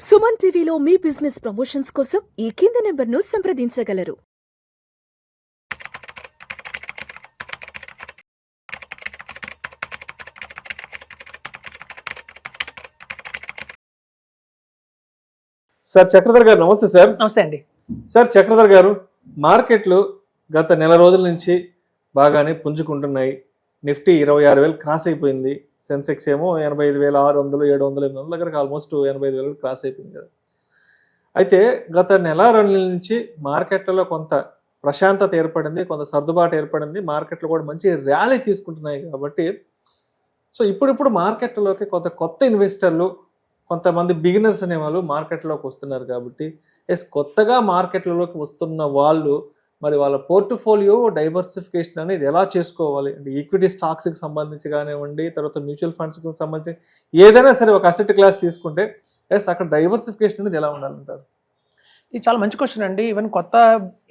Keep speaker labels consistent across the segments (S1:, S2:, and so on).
S1: సుమన్ టీవీలో మీ business promotions కోసం ఈ కింది నెంబర్ను సంప్రదించగలరు.
S2: సార్ చక్రధర్ గారు నమస్తే సార్.
S3: నమస్తే అండి.
S2: సార్ చక్రధర్ గారు, మార్కెట్లు గత నెల రోజుల నుంచి బాగానే పుంజుకుంటున్నాయి. నిఫ్టీ 26,000 క్రాస్ అయిపోయింది. సెన్సెక్స్ ఏమో 85,600, 700, 800 దగ్గరకు ఆల్మోస్ట్ 85,000 క్రాస్ అయిపోయింది కదా. అయితే గత నెల 2 నెలల నుంచి మార్కెట్లలో కొంత ప్రశాంతత ఏర్పడింది, కొంత సర్దుబాటు ఏర్పడింది. మార్కెట్లు కూడా మంచి ర్యాలీ తీసుకుంటున్నాయి కాబట్టి సో ఇప్పుడిప్పుడు మార్కెట్లోకి కొత్త ఇన్వెస్టర్లు, కొంతమంది బిగినర్స్ అనేవాళ్ళు మార్కెట్లోకి వస్తున్నారు కాబట్టి కొత్తగా మార్కెట్లలోకి వస్తున్న వాళ్ళు మరి వాళ్ళ పోర్ట్ఫోలియో డైవర్సిఫికేషన్ అనేది ఎలా చేసుకోవాలి అంటే ఈక్విటీ స్టాక్స్కి సంబంధించి కానివ్వండి, తర్వాత మ్యూచువల్ ఫండ్స్కి సంబంధించి ఏదైనా సరే ఒక అసెట్ క్లాస్ తీసుకుంటే అక్కడ డైవర్సిఫికేషన్ అనేది ఎలా ఉండాలంటారు?
S3: ఇది చాలా మంచి క్వశ్చన్ అండి. ఈవెన్ కొత్త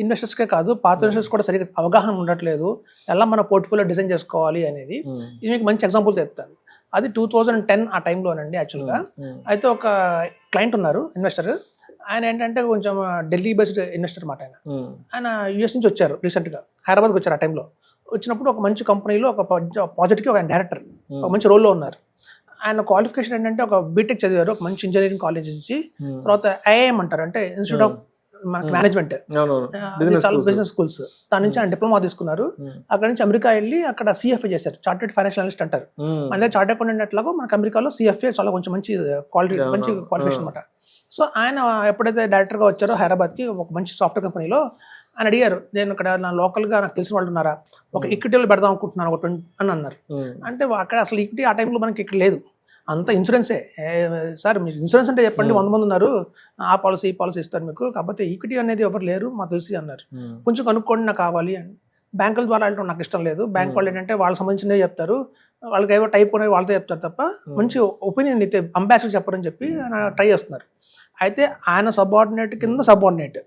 S3: ఇన్వెస్టర్స్కే కాదు, పాత ఇన్వెస్టర్స్ కూడా సరిగ్గా అవగాహన ఉండట్లేదు ఎలా మన పోర్ట్ఫోలియో డిజైన్ చేసుకోవాలి అనేది. ఇది మీకు మంచి ఎగ్జాంపుల్ చెప్తాను. అది 2010 ఆ టైంలోనండి యాక్చువల్గా. అయితే ఒక క్లయింట్ ఉన్నారు, ఇన్వెస్టర్. ఆయన ఏంటంటే కొంచెం ఢిల్లీ బేస్డ్ ఇన్వెస్టర్ మాట. ఆయన యూఎస్ నుంచి వచ్చారు రీసెంట్గా, హైదరాబాద్కి వచ్చారు. ఆ టైంలో వచ్చినప్పుడు ఒక మంచి కంపెనీలో ఒక ప్రాజెక్ట్కి ఒక డైరెక్టర్, ఒక మంచి రోల్లో ఉన్నారు. ఆయన క్వాలిఫికేషన్ ఏంటంటే ఒక బీటెక్ చదివారు, ఒక మంచి ఇంజనీరింగ్ కాలేజ్ నుంచి. తర్వాత ఐఐఎం అంటారు, అంటే ఇన్స్టిట్యూట్ ఆఫ్ మనకి మేనేజ్మెంట్, బిజినెస్ స్కూల్స్. దాని నుంచి ఆయన డిప్లొమా తీసుకున్నారు. అక్కడ నుంచి అమెరికా వెళ్ళి అక్కడ సిఎఫ్ఏ చేశారు, చార్టెడ్ ఫైనాన్షియల్ అనలిస్ట్ అంటారు. మన దగ్గర చార్టెడ్ అకౌంటెంట్ అట్లాగో మనకి అమెరికాలో సిఎఫ్ఏ చాలా కొంచెం మంచి క్వాలిఫికేషన్ అనమాట. సో ఆయన ఎప్పుడైతే డైరెక్టర్గా వచ్చారో హైదరాబాద్కి ఒక మంచి సాఫ్ట్వేర్ కంపెనీలో, ఆయన అడిగారు, నేను ఇక్కడ నా లోకల్గా నాకు తెలిసిన వాళ్ళు ఉన్నారా, ఒక ఈక్విటీలో పెడదాం అనుకుంటున్నాను ఒక 20 అని అన్నారు. అంటే అక్కడ అసలు ఈక్విటీ ఆ టైంలో మనకి ఇక్కడ లేదు, అంత ఇన్సూరెన్సే. సార్ మీరు ఇన్సూరెన్స్ అంటే చెప్పండి, 100 మంది ఉన్నారు, ఆ పాలసీ ఈ పాలసీ ఇస్తారు మీకు, కాకపోతే ఈక్విటీ అనేది ఎవరు లేరు మాకు తెలిసి అన్నారు. కొంచెం కనుక్కోండి నాకు కావాలి అని. బ్యాంకుల ద్వారా వెళ్ళడం నాకు ఇష్టం లేదు, బ్యాంక్ వాళ్ళు ఏంటంటే వాళ్ళకి సంబంధించినవి చెప్తారు, వాళ్ళకి ఏవో టైప్ అనేవి వాళ్ళతో చెప్తారు తప్ప మంచి ఒపీనియన్ అయితే అంబాసిడర్ చెప్పరని చెప్పి ఆయన ట్రై చేస్తున్నారు. అయితే ఆయన సబార్డినేట్ కింద సబార్డినేట్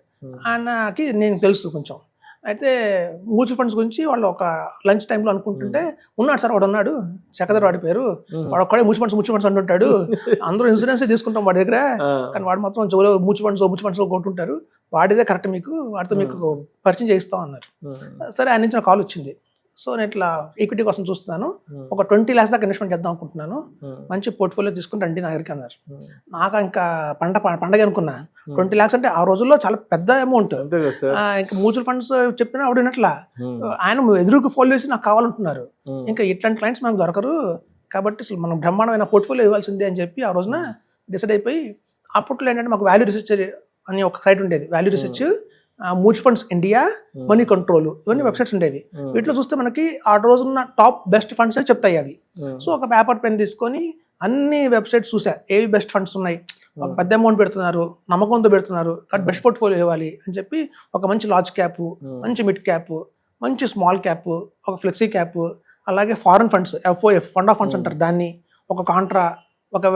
S3: ఆయనకి నేను తెలుసు కొంచెం. అయితే మ్యూచువల్ ఫండ్స్ గురించి వాళ్ళు ఒక లంచ్ టైంలో అనుకుంటుంటే, ఉన్నాడు సార్ వాడు ఉన్నాడు, చక్రధర్ వాడి పేరు, వాడు ఒక్కడే మ్యూచువల్ ఫండ్స్ అంటుంటాడు, అందరూ ఇన్సూరెన్స్ తీసుకుంటాం వాడి దగ్గర, కానీ వాడు మాత్రం జోలో మ్యూచువల్ ఫండ్స్ కొట్టుంటారు, వాడిదే కరెక్ట్ మీకు, వాడితో మీకు పరిచయం చేయిస్తాం అన్నారు. సరే, ఆయన నుంచి నాకు కాల్ వచ్చింది. సో నేను ఇట్లా ఈక్విటీ కోసం చూస్తున్నాను, ఒక 20 lakhs దాకా ఇన్వెస్ట్మెంట్ చేద్దాం అనుకుంటున్నాను, మంచి పోర్ట్ఫోలియో తీసుకుని రండి నా దగ్గరికి అన్నారు. నాకు ఇంకా పండగ అనుకున్నా. 20 lakhs అంటే ఆ రోజుల్లో చాలా పెద్ద అమౌంట్. ఇంకా మ్యూచువల్ ఫండ్స్ చెప్పినా ఆవిడ వినట్లా, ఆయన ఎదురుకు ఫాలో చేసి నాకు కావాలంటున్నారు. ఇంకా ఇట్లాంటి క్లయింట్స్ మనకు దొరకరు కాబట్టి అసలు మనం బ్రహ్మాండమైన పోర్ట్ఫోలియో ఇవ్వాల్సిందే అని చెప్పి ఆ రోజున డిసైడ్ అయిపోయి, అప్పట్లో ఏంటంటే మాకు వాల్యూ రిసెర్చ్ అని ఒక సైట్ ఉండేది, value research, mutual funds India, money control, ఇవన్నీ వెబ్సైట్స్ ఉండేవి. వీటిలో చూస్తే మనకి ఆ రోజున్న టాప్ బెస్ట్ ఫండ్స్ అని చెప్తాయి అవి. సో ఒక పేపర్ పెన్ తీసుకొని అన్ని వెబ్సైట్స్ చూసా, ఏవి బెస్ట్ ఫండ్స్ ఉన్నాయి, ఒక పెద్ద అమౌంట్ పెడుతున్నారు, నమ్మకంతో పెడుతున్నారు, కాబట్టి బెస్ట్ పోర్ట్ఫోలియో ఇవ్వాలి అని చెప్పి ఒక మంచి లార్జ్ క్యాప్, మంచి మిడ్ క్యాప్, మంచి స్మాల్ క్యాప్, ఒక ఫ్లెక్సీ క్యాప్, అలాగే foreign funds, FOF fund of funds అంటారు దాన్ని, ఒక కాంట్రా, ఒక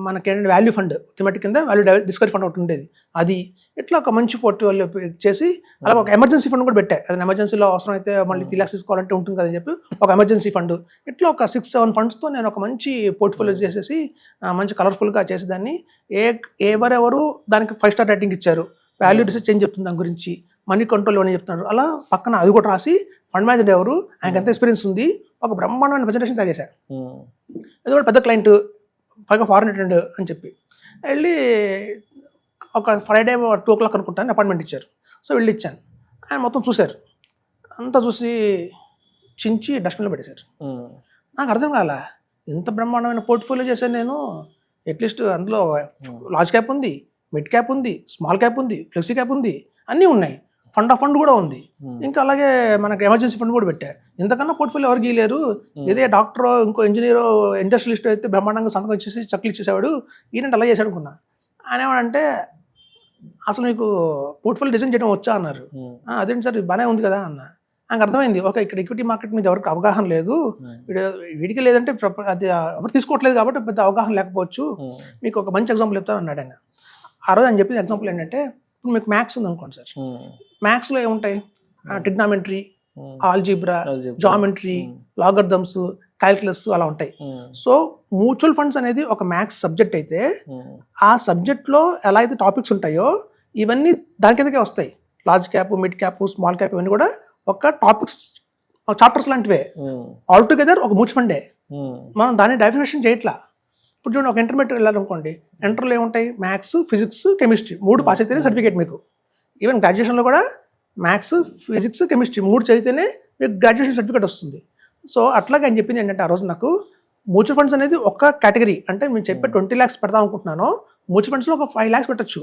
S3: మనకి వాల్యూ ఫండ్ థిమాటిక్ కింద వాల్యూ డిస్కవరీ ఫండ్ ఒకటి ఉండేది, అది ఇట్లా ఒక మంచి పోర్ట్ఫోలియో చేసి, అలాగే ఒక ఎమర్జెన్సీ ఫండ్ కూడా పెట్టాయి. అది ఎమర్జెన్సీలో అవసరం అయితే మళ్ళీ 3 lakhs తీసుకోవాలంటే ఉంటుంది కదని చెప్పి ఒక ఎమర్జెన్సీ ఫండ్, ఇట్లా ఒక 6-7 ఫండ్స్తో నేను ఒక మంచి పోర్ట్ఫోలియో చేసేసి మంచి కలర్ఫుల్గా చేసేదాన్ని. ఎవరెవరు దానికి 5 star రేటింగ్ ఇచ్చారు, వాల్యూ రిసెర్చ్ ఏం చెప్తుంది దాని గురించి, మనీ కంట్రోల్ అని చెప్తున్నారు, అలా పక్కన అది కూడా రాసి ఫండ్ మేనేజర్ ఎవరు, ఆయనకి ఎంత ఎక్స్పీరియన్స్ ఉంది, ఒక బ్రహ్మాండమైన ప్రెజెంటేషన్ తయారు చేశారు. అది కూడా పెద్ద క్లయింట్, పైగా ఫారెన్ అటెండ్ అని చెప్పి వెళ్ళి ఒక ఫ్రైడే 2 o'clock అనుకుంటాను అపాయింట్మెంట్ ఇచ్చారు. సో వెళ్ళి ఇచ్చాను. ఆయన మొత్తం చూశారు, అంతా చూసి చించి డస్ట్బిన్లో పెట్టేశారు. నాకు అర్థం కాల, ఇంత బ్రహ్మాండమైన పోర్ట్ఫోలియో చేశాను నేను, అట్లీస్ట్ అందులో లార్జ్ క్యాప్ ఉంది, మిడ్ క్యాప్ ఉంది, స్మాల్ క్యాప్ ఉంది, ఫ్లెక్సీ క్యాప్ ఉంది, అన్నీ ఉన్నాయి, ఫండ్ ఆఫ్ ఫండ్ కూడా ఉంది, ఇంకా అలాగే మనకి ఎమర్జెన్సీ ఫండ్ కూడా పెట్టా. ఇంతకన్నా పోర్ట్ఫోలియో ఎవరు గీయలేరు. ఇదే డాక్టర్, ఇంకో ఇంజనీరో, ఇండస్ట్రియలిస్ట్ అయితే బ్రహ్మాండంగా సంతకం ఇచ్చేసి చక్కలు ఇచ్చేసేవాడు, ఈయనంటే అలా చేశాడు అనుకున్నా. ఆయన ఏమంటే, అసలు మీకు పోర్ట్ఫోలియో డిజైన్ చేయడం వచ్చా అన్నారు. అదేంటి సార్ బాగానే ఉంది కదా అన్న. నాకు అర్థమైంది, ఓకే ఇక్కడ ఈక్విటీ మార్కెట్ మీద ఎవరికి అవగాహన లేదు, వీడికి లేదంటే అది ఎవరు తీసుకోవట్లేదు కాబట్టి పెద్ద అవగాహన లేకపోవచ్చు, మీకు ఒక మంచి ఎగ్జాంపుల్ చెప్తాను అన్నాడు ఆయన. ఆ రోజు ఆయన చెప్పిన ఎగ్జాంపుల్ ఏంటంటే, ఇప్పుడు మీకు మ్యాథ్స్ ఉంది అనుకోండి సార్, మ్యాథ్స్లో ఏముంటాయి, trigonometry, algebra, geometry, logarithms, calculus అలా ఉంటాయి. సో మ్యూచువల్ ఫండ్స్ అనేది ఒక మ్యాథ్స్ సబ్జెక్ట్ అయితే ఆ సబ్జెక్ట్లో ఎలా అయితే టాపిక్స్ ఉంటాయో ఇవన్నీ దాని కిందకే వస్తాయి. Large cap, mid cap, small cap ఇవన్నీ కూడా ఒక టాపిక్స్ చాప్టర్స్ లాంటివే. ఆల్ టుగెదర్ ఒక మ్యూచువల్ ఫండే. మనం దాన్ని డెఫినేషన్ చేయట్లా. ఇప్పుడు చూడండి, ఒక ఇంటర్మీడియట్ వెళ్ళాలనుకోండి, ఇంటర్లో ఏముంటాయి, మ్యాథ్స్, ఫిజిక్స్, కెమిస్ట్రీ 3 పాస్ అయితేనే సర్టిఫికేట్ మీకు. ఈవెన్ గ్రాడ్యుయేషన్లో కూడా మ్యాథ్స్, ఫిజిక్స్, కెమిస్ట్రీ 3 చదివితేనే మీకు గ్రాడ్యుయేషన్ సర్టిఫికేట్ వస్తుంది. సో అట్లాగే ఆయన చెప్పింది ఏంటంటే ఆ రోజు నాకు మ్యూచువల్ ఫండ్స్ అనేది ఒక కేటగిరీ. అంటే మేము చెప్పే 20 lakhs పెడదాం అనుకుంటున్నానో మ్యూచువల్ ఫండ్స్లో ఒక 5 lakhs పెట్టచ్చు.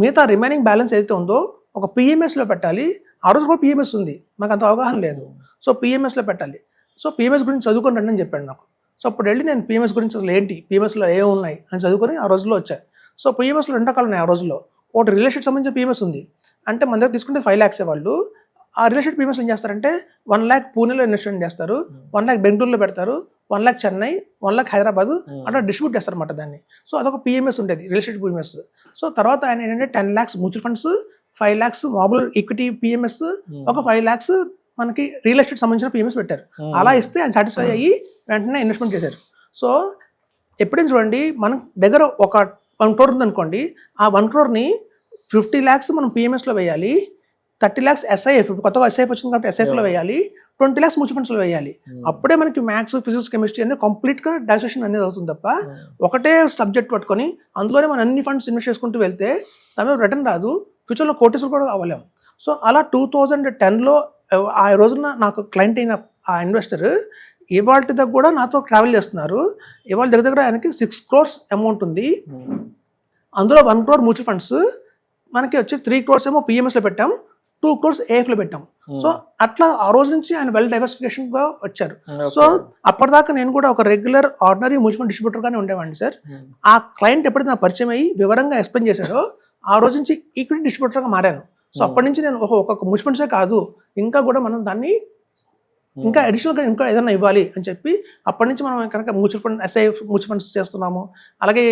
S3: మిగతా రిమైనింగ్ బ్యాలెన్స్ ఏదైతే ఉందో ఒక పిఎంఎస్లో పెట్టాలి. ఆ రోజు కూడా పిఎంఎస్ ఉంది, మాకు అంత అవగాహన లేదు. సో పిఎంఎస్లో పెట్టాలి. సో పిఎంఎస్ గురించి చదువుకొని రండి అని చెప్పాడు నాకు. సో అప్పుడు వెళ్ళి నేను పిఎంఎస్ గురించి అసలు ఏంటి, పిఎంఎస్లో ఏమి ఉన్నాయి అని చదువుకొని ఆ రోజులో వచ్చాయి. సో పిఎంఎస్లో 2 రకాలు ఉన్నాయి ఆ రోజుల్లో. ఒకటి రియల్ ఎస్టేట్ సంబంధించిన పిఎంఎస్ ఉంది. అంటే మన దగ్గర తీసుకుంటే 5 lakhs వాళ్ళు ఆ రియల్ ఎస్టేట్ పిఎంఎస్ ఏం చేస్తారంటే 1 lakh పూణేలో ఇన్వెస్ట్మెంట్ చేస్తారు, 1 lakh బెంగళూరులో పెడతారు, 1 lakh చెన్నై, 1 lakh హైదరాబాద్ అట్లా డిస్ట్రిబ్యూట్ చేస్తారు అన్నమాట దాన్ని. సో అదొక పిఎంఎస్ ఉండేది, రియల్ ఎస్టేట్ పిఎంఎస్. సో తర్వాత ఆయన ఏంటంటే 10 lakhs మ్యూచువల్ ఫండ్స్, 5 lakhs మామూలు ఈక్విటీ పిఎంఎస్, ఒక 5 lakhs మనకి రియల్ ఎస్టేట్ సంబంధించిన పిఎంఎస్ పెట్టారు. అలా ఇస్తే ఆయన సాటిస్ఫై అయ్యి వెంటనే ఇన్వెస్ట్మెంట్ చేశారు. సో ఎప్పుడైనా చూడండి, మన దగ్గర ఒక 1 crore ఉందనుకోండి, ఆ 1 crore 50 lakhs మనం పిఎంఎస్లో వేయాలి, 30 lakhs ఎస్ఐఎఫ్, కొత్తగా ఎస్ఐఎఫ్ వచ్చింది కాబట్టి ఎస్ఐఎఫ్లో వేయాలి, 20 lakhs మ్యూచువల్ ఫండ్స్లో వేయాలి. అప్పుడే మనకి మ్యాథ్స్, ఫిజిక్స్, కెమిస్ట్రీ అనేది కంప్లీట్గా డైజెషన్ అనేది అవుతుంది తప్ప ఒకటే సబ్జెక్ట్ పట్టుకొని అందులోనే మనం అన్ని ఫండ్స్ ఇన్వెస్ట్ చేసుకుంటూ వెళ్తే దాని రిటర్న్ రాదు, ఫ్యూచర్లో కోటీసులు కూడా అవ్వలేము. సో అలా 2010లో ఆ రోజున నాకు క్లయింట్ అయిన ఆ ఇన్వెస్టర్ ఇవాళ దగ్గర కూడా నాతో ట్రావెల్ చేస్తున్నారు. ఇవాళ దగ్గర ఆయనకి 6 crores అమౌంట్ ఉంది. అందులో 1 crore మ్యూచువల్ ఫండ్స్, మనకి వచ్చి 3 crores ఏమో పిఎంఎస్లో పెట్టాం, 2 crores ఏఎఫ్లో పెట్టాం. సో అట్లా ఆ రోజు నుంచి ఆయన వెల్ డైవర్సిఫికేషన్గా వచ్చారు. సో అప్పటిదాకా నేను కూడా ఒక రెగ్యులర్ ఆర్డినరీ మ్యూచువల్ ఫండ్ డిస్ట్రిబ్యూటర్గానే ఉండేవాడిని సార్. ఆ క్లయింట్ ఎప్పుడైతే నాకు పరిచయం అయ్యి వివరంగా ఎక్స్ప్లెయిన్ చేశాడో ఆ రోజు నుంచి ఈక్విటీ డిస్ట్రిబ్యూటర్గా మారాను. సో అప్పటి నుంచి నేను ఒక్కొక్క మ్యూచువల్ ఫండ్సే కాదు, ఇంకా కూడా మనం దాన్ని ఇంకా అడిషనల్గా ఇంకా ఏదైనా ఇవ్వాలి అని చెప్పి అప్పటి నుంచి మనం కనుక mutual fund, SIF mutual funds చేస్తున్నాము. అలాగే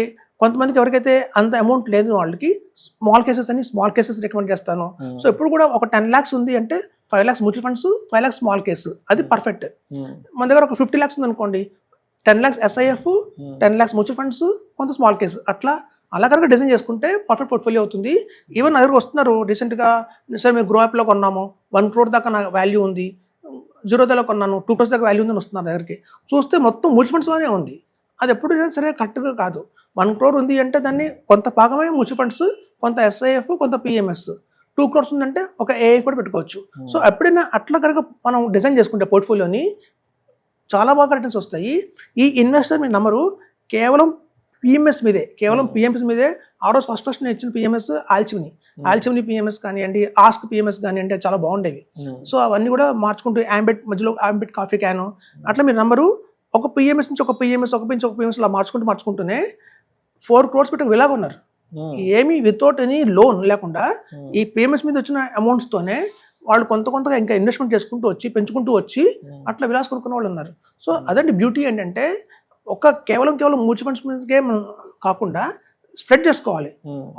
S3: కొంతమందికి ఎవరికైతే అంత అమౌంట్ లేదు వాళ్ళకి స్మాల్ కేసెస్ రికమెండ్ చేస్తాను. సో ఇప్పుడు కూడా ఒక 10 lakhs ఉంది అంటే 5 lakhs mutual funds, 5 lakhs small case, అది పర్ఫెక్ట్. మన దగ్గర ఒక 50 lakhs ఉంది అనుకోండి, 10 lakhs SIF, 10 lakhs mutual funds, కొంత స్మాల్ కేసు, అలా కనుక డిజైన్ చేసుకుంటే పర్ఫెక్ట్ పోర్ట్ఫోలియో అవుతుంది. ఈవెన్ నా దగ్గర వస్తున్నారు రీసెంట్గా, సార్ మేము గ్రో యాప్లో కొన్నాము, 1 crore దాకా నా వాల్యూ ఉంది, జీరోదాలో కొన్నాను, 2 crores దాకా వాల్యూ ఉందని వస్తున్నారు దగ్గరికి. చూస్తే మొత్తం మ్యూచువల్ ఫండ్స్లోనే ఉంది. అది ఎప్పుడు సరే కరెక్ట్గా కాదు. 1 crore ఉంది అంటే దాన్ని కొంత భాగమే మ్యూచువల్ ఫండ్స్, కొంత ఎస్ఐఎఫ్, కొంత పిఎంఎస్, 2 crores ఉందంటే ఒక ఏఎఫ్ కూడా పెట్టుకోవచ్చు. సో ఎప్పుడైనా అట్లా కనుక మనం డిజైన్ చేసుకుంటే పోర్ట్ఫోలియోని చాలా బాగా రిటర్న్స్ వస్తాయి. ఈ ఇన్వెస్టర్ మీ నమ్మరు, కేవలం పిఎంఎస్ మీదే. ఆ రోజు ఫస్ట్ నేను ఇచ్చిన పిఎంఎస్ ఆల్చిమ్ని పిఎంఎస్ కానివ్వండి, ఆస్క్ పిఎంఎస్ కానివ్వండి, చాలా బాగుండేవి. సో అవన్నీ కూడా మార్చుకుంటూ మధ్యలో యాంబెట్ కాఫీ క్యాను అట్లా మీరు నంబరు ఒక పిఎంఎస్ నుంచి ఒక పిఎంఎస్ అలా మార్చుకుంటూనే 4 crores పెట్టి విలాగ ఉన్నారు. ఏమీ వితౌట్ ఎనీ లోన్ లేకుండా ఈ పిఎంఎస్ మీద వచ్చిన అమౌంట్స్తోనే వాళ్ళు కొంతగా ఇంకా ఇన్వెస్ట్మెంట్ చేసుకుంటూ వచ్చి పెంచుకుంటూ వచ్చి అట్లా విలాస్ కొనుక్కున్న వాళ్ళు ఉన్నారు. సో అదండి బ్యూటీ ఏంటంటే కేవలం మ్యూచువల్ ఫండ్స్ మీదకే కాకుండా స్ప్రెడ్ చేసుకోవాలి.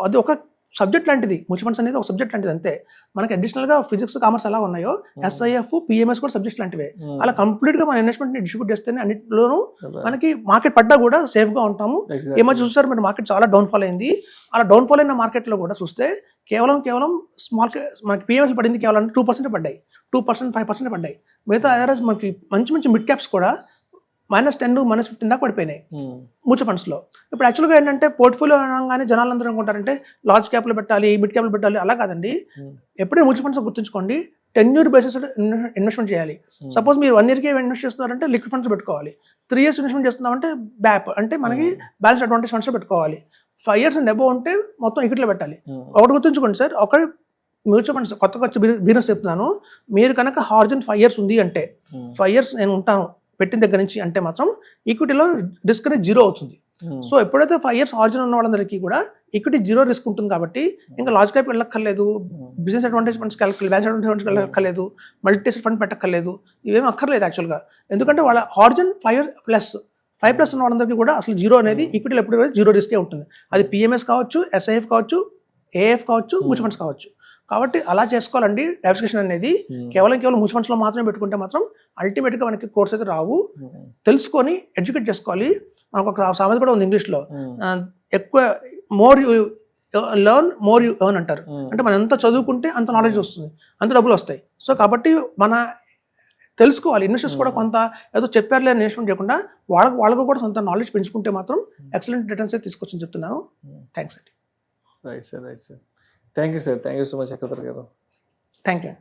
S3: అది ఒక సబ్జెక్ట్ లాంటిది, మ్యూచువల్ ఫండ్స్ అనేది ఒక సబ్జెక్ట్ లాంటిది అంతే. మనకి అడిషనల్గా ఫిజిక్స్, కామర్స్ ఎలా ఉన్నాయో ఎస్ఐఎఫ్, పిఎంఎస్ కూడా సబ్జెక్ట్ లాంటివే. అలా కంప్లీట్గా మన ఇన్వెస్ట్మెంట్ని డిస్ట్రిబ్యూట్ చేస్తేనే అన్నింటిలోనూ మనకి మార్కెట్ పడ్డా కూడా సేఫ్గా ఉంటాము. ఈ మధ్య చూస్తారు మీరు, మార్కెట్ చాలా డౌన్ఫాల్ అయింది. అలా డౌన్ఫాల్ అయిన మార్కెట్లో కూడా చూస్తే కేవలం మనకి పిఎంఎస్ పడింది కేవలం 2% పడ్డాయి, 2%, 5% పడ్డాయి. మిగతా అదర్స్ మనకి మంచి మిడ్ క్యాప్స్ కూడా -10, -15 దాకా పడిపోయినాయి మ్యూచువల్ ఫండ్స్లో. ఇప్పుడు యాక్చువల్గా ఏంటంటే పోర్ట్ఫోలియో అనగానే జనాలందరూ అనుకుంటారంటే లార్జ్ క్యాప్లో పెట్టాలి, మిడ్ క్యాప్లో పెట్టాలి, అలా కాదండి. ఎప్పుడైనా మ్యూచువల్ ఫండ్స్ గుర్తుంచుకోండి, 10-year బేసిస్ ఇన్వెస్ట్మెంట్ చేయాలి. సపోజ్ మీరు 1 yearకే ఇన్వెస్ట్ చేస్తున్నారంటే లిక్విడ్ ఫండ్స్ పెట్టుకోవాలి. 3 years ఇన్వెస్ట్మెంట్ చేస్తున్నామంటే బ్యాప్ అంటే మనకి బ్యాలెన్స్ అడ్వాంటేజ్ ఫండ్స్ పెట్టుకోవాలి. 5 years అండ్ అబోవ్ ఉంటే మొత్తం ఈక్విటీలో పెట్టాలి. ఒకటి గుర్తుంచుకోండి సార్, ఒకటి మ్యూచువల్ ఫండ్స్ కొత్తగా వచ్చి బిజినెస్ చెప్తున్నాను, మీరు కనుక హార్జన్ 5 years ఉంది అంటే 5 years నేను ఉంటాను పెట్టిన దగ్గర నుంచి అంటే మాత్రం ఈక్విటీలో రిస్క్ అనేది 0 అవుతుంది. సో ఎప్పుడైతే 5 years ఆర్జిన్ ఉన్న వాళ్ళందరికీ కూడా ఈక్విటీ 0 రిస్క్ ఉంటుంది కాబట్టి ఇంకా లార్జ్ క్యాప్ వెళ్ళక్కర్లేదు, బిజినెస్ అడ్వాంటేజ్ ఫండ్స్కి వెళ్ళక్కర్లేదు, బ్యాలెన్స్ అడ్వాంటేజ్ ఫండ్స్కి వెళ్ళక్కర్లేదు, మల్టీసెట్ ఫండ్ పెట్టక్కర్లేదు, ఇవేం అక్కర్లేదు యాక్చువల్గా. ఎందుకంటే వాళ్ళ ఆర్జిన్ 5+ ఉన్న వాళ్ళందరికీ కూడా అసలు 0 అనేది ఈక్విటీలో ఎప్పుడు 0 రిస్కే ఉంటుంది. అది పిఎంఎస్ కావచ్చు, ఎస్ఐఎఫ్ కావచ్చు, ఏఎఫ్ కావచ్చు, మ్యూచువల్ ఫండ్స్ కావచ్చు. కాబట్టి అలా చేసుకోవాలండి డైవర్సిఫికేషన్ అనేది. కేవలం మ్యూచువల్ ఫండ్స్లో మాత్రమే పెట్టుకుంటే మాత్రం అల్టిమేట్గా మనకి కోర్స్ అయితే రావు. తెలుసుకొని ఎడ్యుకేట్ చేసుకోవాలి. మనకు ఒక సామెత కూడా ఉంది ఇంగ్లీష్లో, ఎక్కువ more you learn more you earn అంటారు. అంటే మనం ఎంత చదువుకుంటే అంత నాలెడ్జ్ వస్తుంది, అంత డబ్బులు వస్తాయి. సో కాబట్టి మన తెలుసుకోవాలి. ఇన్వెస్టర్స్ కూడా కొంత ఏదో చెప్పారులే అని ఇన్వెస్ట్మెంట్ చేయకుండా వాళ్ళకు కూడా సొంత నాలెడ్జ్ పెంచుకుంటే మాత్రం ఎక్సలెంట్ రిటర్న్స్ అయితే తీసుకొచ్చని చెప్తున్నాను. థ్యాంక్స్ అండి.
S2: Right sir. Thank you sir. Thank you so much Akhtar గారు.
S3: Thank you.